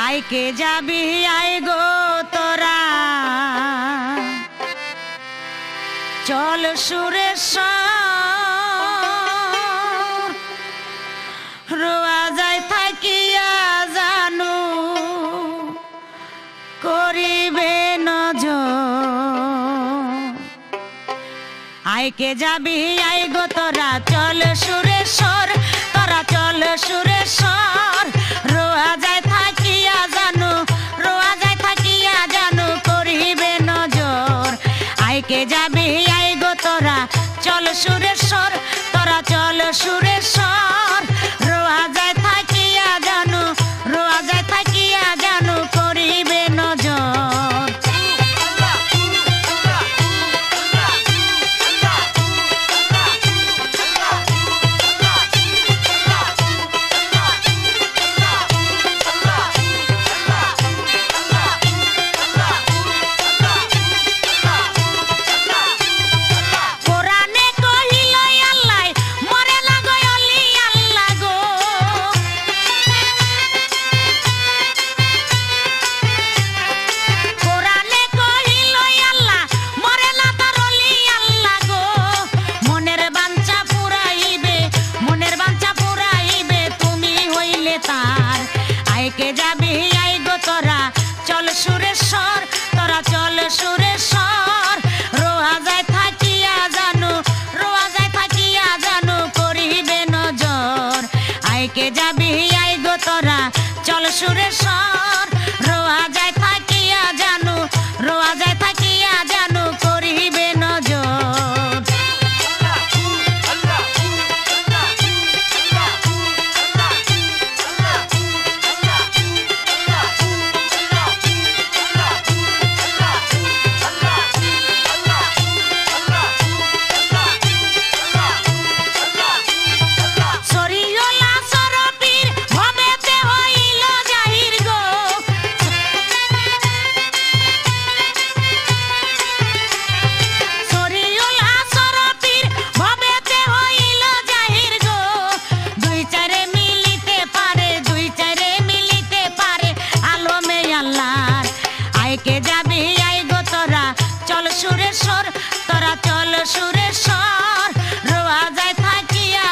আইকে যাবি I go তোরা চল সুরেশ্বর রোয়া যায় থাকিয়া জানু করিবে নজর আইকে যাবি আই গো তোরা চল সুরেশ্বর তোরা চল সুরেশ্বর রোয়া যায় থাকিয়া জানু করিবে নজর আইকে যাবি আই গো তোরা চল সুরেশ্বর তোরা চল সুরেশ্বর রোয়া যায় থাকিয়া জানু করিবে নজর আইকে যাবি আই গো তোরা চল সুরেশ্বর তোরা চল সুরেশ্বর রোয়া যায় থাকিয়া জানু করিবে নজর আইকে যাবি আই গো তোরা চল সুরেশ্বর রোয়া যায় থাকিয়া জানু করিবে নজর আইকে যাবি আই গো তোরা চল সুরেশ্বর তোরা চল সুরেশ্বর রোয়া যায় থাকিয়া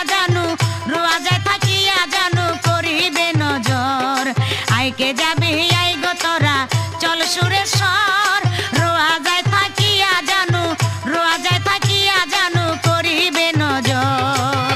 জানু করিবে নজর আইকে যাবি আই গো তোরা চল সুরেশ্বর রোয়া যায় থাকিয়া জানু করিবে নজর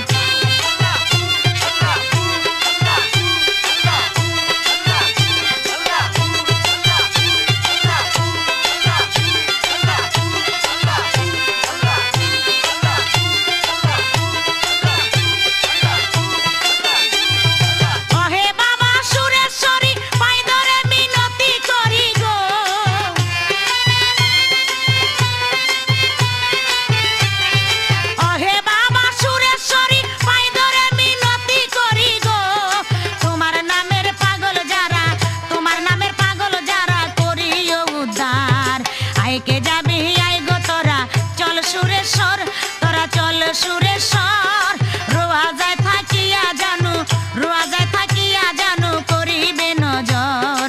আইকে যাবি আই গো তোরা চল সুরেশ্বর তোরা চল সুরেশ্বর রোয়া যায় থাকিয়া জানু করিবে নজর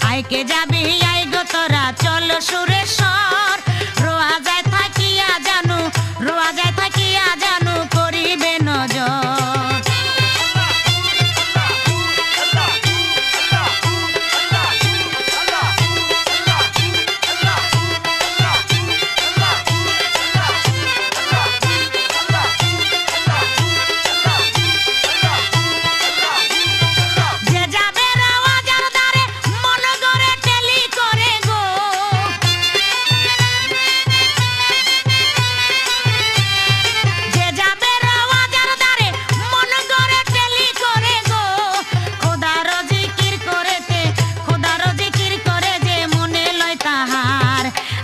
আইকে যাবি আই গো তোরা চল সুরেশ্বর রোয়া যায় থাকিয়া জানু করিবে নজর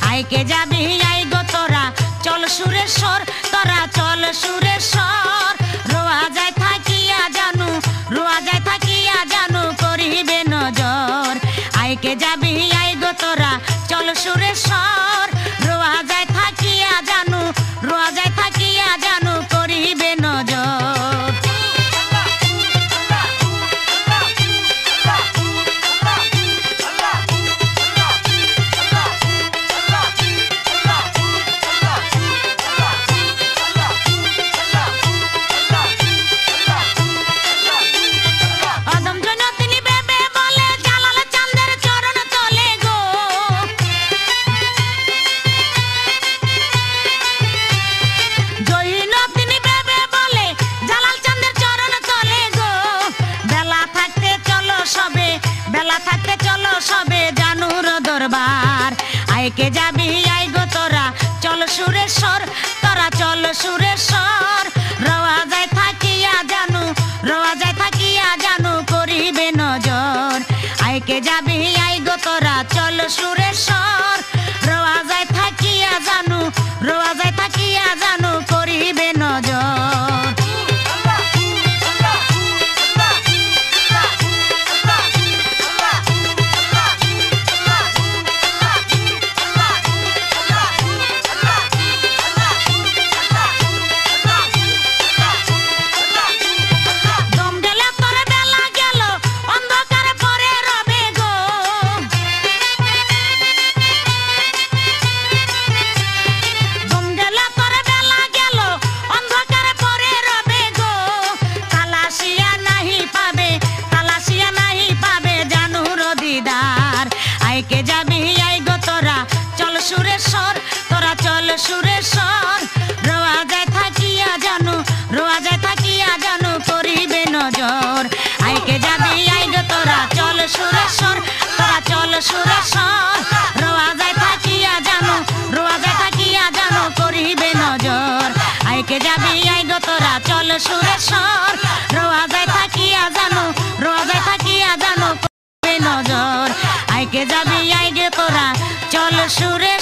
আইকে যাবি আই গো তোরা চল সুরেশ্বর তোরা চল সুরেশ্বর রোয়া যায় থাকিয়া জানু করিবে নজর আইকে যাবি আই গো তোরা চল সুরেশ্বর রোয়া যায় থাকিয়া জানু করিবে নজর বেলা থাকতে চলো সবে জানুর দরবার আইকে যাবি আই গো তোরা চল সুরেশ্বর তোরা চল সুরেশ্বর রওয়া যায় থাকিয়া জানু করিবে নজর আইকে যাবি আই গো তোরা চল সুরেশ্বর রওয়া যায় থাকিয়া জানু করিবে নজর আইকে যাবি আই গো তোরা চল সুরেশ্বর তোরা চল সুরেশ্বর রওয়া যায় থাকিয়া জানু করিবে নজর আইকে যাবি আই গো তোরা চল সুরেশ্বর তোরা চল সুরেশ্বর রওয়া যায় থাকিয়া জানু করিবে নজর আইকে যাবি আই গো তোরা চল সুরেশ্বর রওয়া যায় থাকিয়া জানু করিবে নজর আইকে যাবি আই গে তোরা চল সুরে